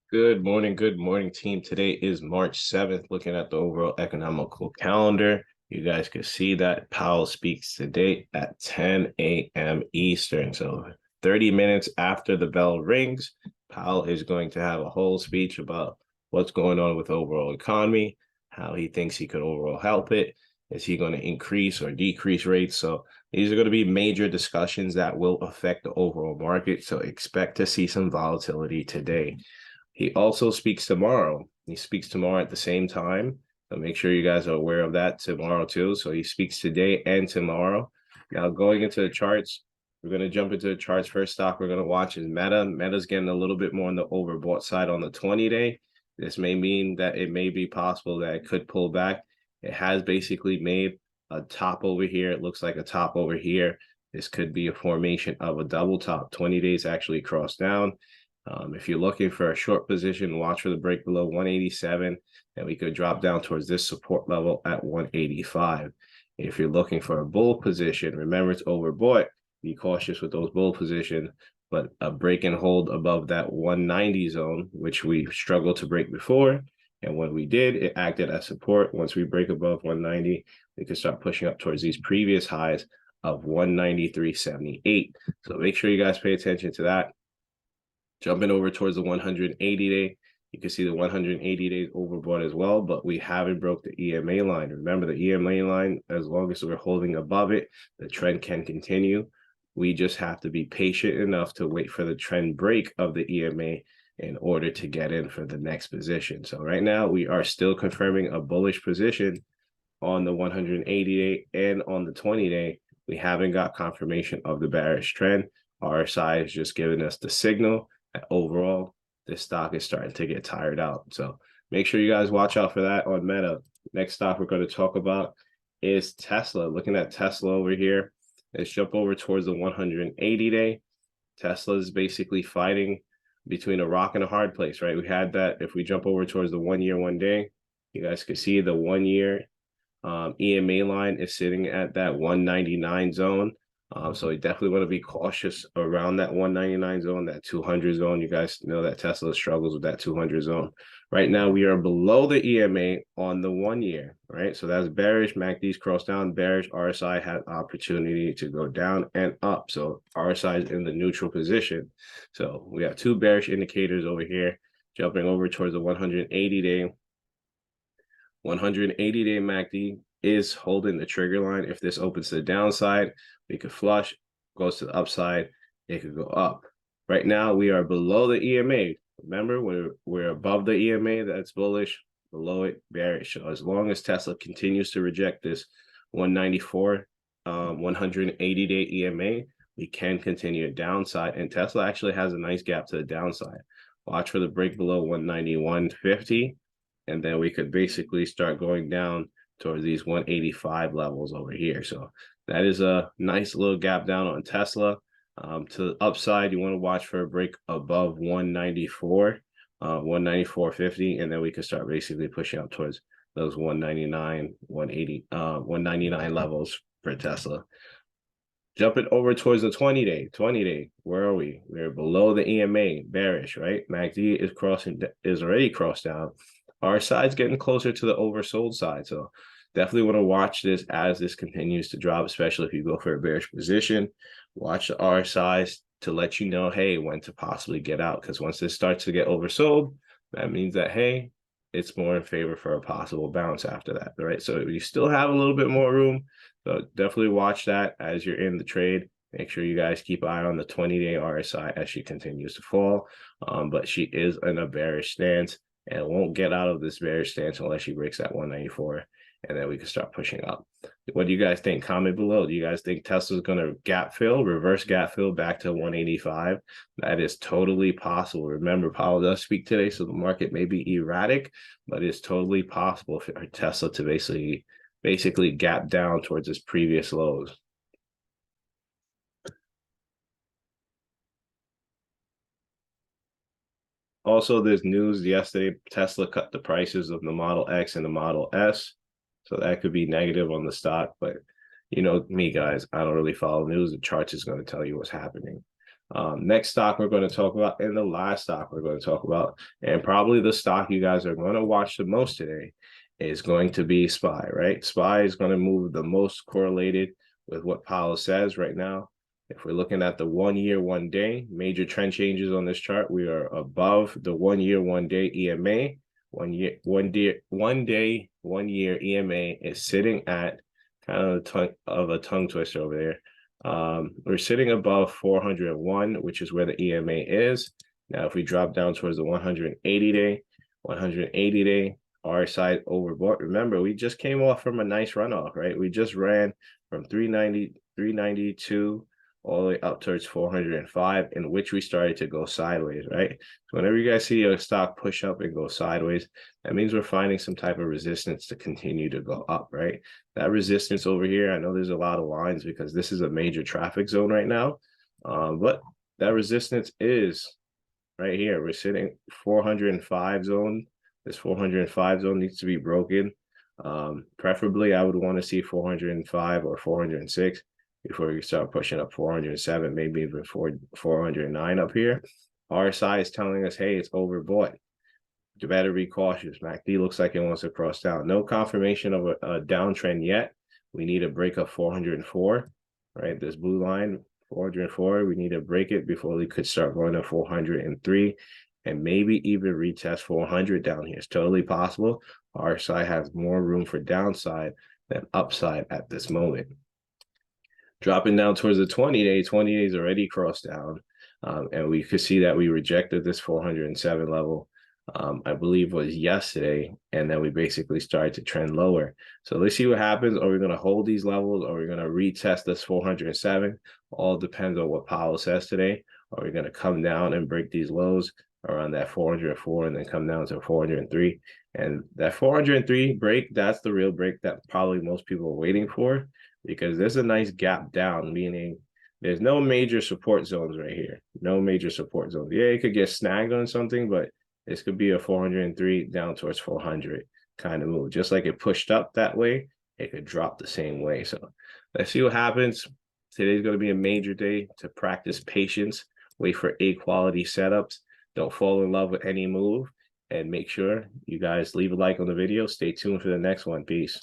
Good morning, team. Today is March 7th. Looking at the overall economical calendar, you guys can see that Powell speaks today at 10 a.m. Eastern. So 30 minutes after the bell rings, Powell is going to have a whole speech about what's going on with the overall economy, how he thinks he could overall help it. Is he going to increase or decrease rates? So these are going to be major discussions that will affect the overall market. So expect to see some volatility today. He also speaks tomorrow. He speaks tomorrow at the same time. So make sure you guys are aware of that tomorrow too. So he speaks today and tomorrow. Now going into the charts, we're going to jump into the charts. First stock we're going to watch is Meta. Meta's getting a little bit more on the overbought side on the 20-day. This may mean that it may be possible that it could pull back. It has basically made a top over here. It looks like a top over here. This could be a formation of a double top. 20 days actually crossed down. If you're looking for a short position, watch for the break below 187, and we could drop down towards this support level at 185. If you're looking for a bull position, remember it's overbought. Be cautious with those bull positions, but a break and hold above that 190 zone, which we struggled to break before. And when we did, it acted as support. Once we break above 190, we can start pushing up towards these previous highs of 193.78. So make sure you guys pay attention to that. Jumping over towards the 180-day, you can see the 180 days overbought as well, but we haven't broke the EMA line. Remember the EMA line, as long as we're holding above it, the trend can continue. We just have to be patient enough to wait for the trend break of the EMA in order to get in for the next position. So right now, we are still confirming a bullish position on the 180-day and on the 20-day. We haven't got confirmation of the bearish trend. RSI is just giving us the signal. Overall, this stock is starting to get tired out. So make sure you guys watch out for that on Meta. Next stock we're going to talk about is Tesla. Looking at Tesla over here, let's jump over towards the 180-day. Tesla is basically fighting between a rock and a hard place, right? We had that. If we jump over towards the 1 year, 1 day, you guys can see the 1 year EMA line is sitting at that 199 zone. So you definitely want to be cautious around that 199 zone, that 200 zone. You guys know that Tesla struggles with that 200 zone. Right now, we are below the EMA on the 1 year, right? So that's bearish. MACD's crossed down, bearish. RSI had opportunity to go down and up. So RSI is in the neutral position. So we have two bearish indicators over here, jumping over towards the 180-day. 180-day MACD is holding the trigger line. If this opens to the downside, we could flush, goes to the upside, it could go up. Right now, we are below the EMA. Remember, we're above the EMA, that's bullish, below it, bearish. So as long as Tesla continues to reject this 194, 180-day EMA, we can continue downside. And Tesla actually has a nice gap to the downside. Watch for the break below 191.50, and then we could basically start going down towards these 185 levels over here. So that is a nice little gap down on Tesla. To the upside, you want to watch for a break above 194, 194.50, and then we can start basically pushing up towards those 199, 180, 199 levels for Tesla. Jumping over towards the 20-day, where are we? We're below the EMA, bearish, right? MACD is already crossed down. Our side's getting closer to the oversold side. So definitely want to watch this as this continues to drop, especially if you go for a bearish position. Watch the RSIs to let you know, hey, when to possibly get out. Because once this starts to get oversold, that means that, hey, it's more in favor for a possible bounce after that, right? So you still have a little bit more room. So definitely watch that as you're in the trade. Make sure you guys keep an eye on the 20-day RSI as she continues to fall. But she is in a bearish stance and won't get out of this bearish stance unless she breaks that 194, and then we can start pushing up. What do you guys think? Comment below. Do you guys think Tesla's going to gap fill, reverse gap fill back to 185? That is totally possible. Remember, Powell does speak today, so the market may be erratic, but it's totally possible for Tesla to basically gap down towards its previous lows. Also, there's news yesterday, Tesla cut the prices of the Model X and the Model S. So that could be negative on the stock. But you know me, guys, I don't really follow news. The charts is going to tell you what's happening. Next stock we're going to talk about, and the last stock we're going to talk about, and probably the stock you guys are going to watch the most today, is going to be SPY, right? SPY is going to move the most correlated with what Powell says right now. If we're looking at the 1 year, 1 day, major trend changes on this chart, we are above the 1 year, 1 day EMA. 1 year, 1 year EMA is sitting at kind of a tongue twister over there. We're sitting above 401, which is where the EMA is. Now, if we drop down towards the 180 day, RSI overbought. Remember, we just came off from a nice runoff, right? We just ran from 390, 392 all the way up towards 405, in which we started to go sideways, right? So whenever you guys see a stock push up and go sideways, that means we're finding some type of resistance to continue to go up, right? That resistance over here, I know there's a lot of lines because this is a major traffic zone right now, but that resistance is right here. We're sitting 405 zone. This 405 zone needs to be broken. Preferably, I would want to see 405 or 406 before we start pushing up 407, maybe even 409 up here. RSI is telling us, hey, it's overbought. You better be cautious. MACD looks like it wants to cross down. No confirmation of a downtrend yet. We need a break of 404, right? This blue line, 404, we need to break it before we could start going to 403 and maybe even retest 400 down here. It's totally possible. RSI has more room for downside than upside at this moment. Dropping down towards the 20 days already crossed down. And we could see that we rejected this 407 level, I believe was yesterday. And then we basically started to trend lower. So let's see what happens. Are we going to hold these levels? Or are we going to retest this 407? All depends on what Powell says today. Are we going to come down and break these lows around that 404 and then come down to 403? And that 403 break, that's the real break that probably most people are waiting for, because there's a nice gap down, meaning there's no major support zones right here. No major support zones. Yeah, it could get snagged on something, but this could be a 403 down towards 400 kind of move. Just like it pushed up that way, it could drop the same way. So let's see what happens. Today's going to be a major day to practice patience, wait for A-quality setups. Don't fall in love with any move, and make sure you guys leave a like on the video. Stay tuned for the next one. Peace.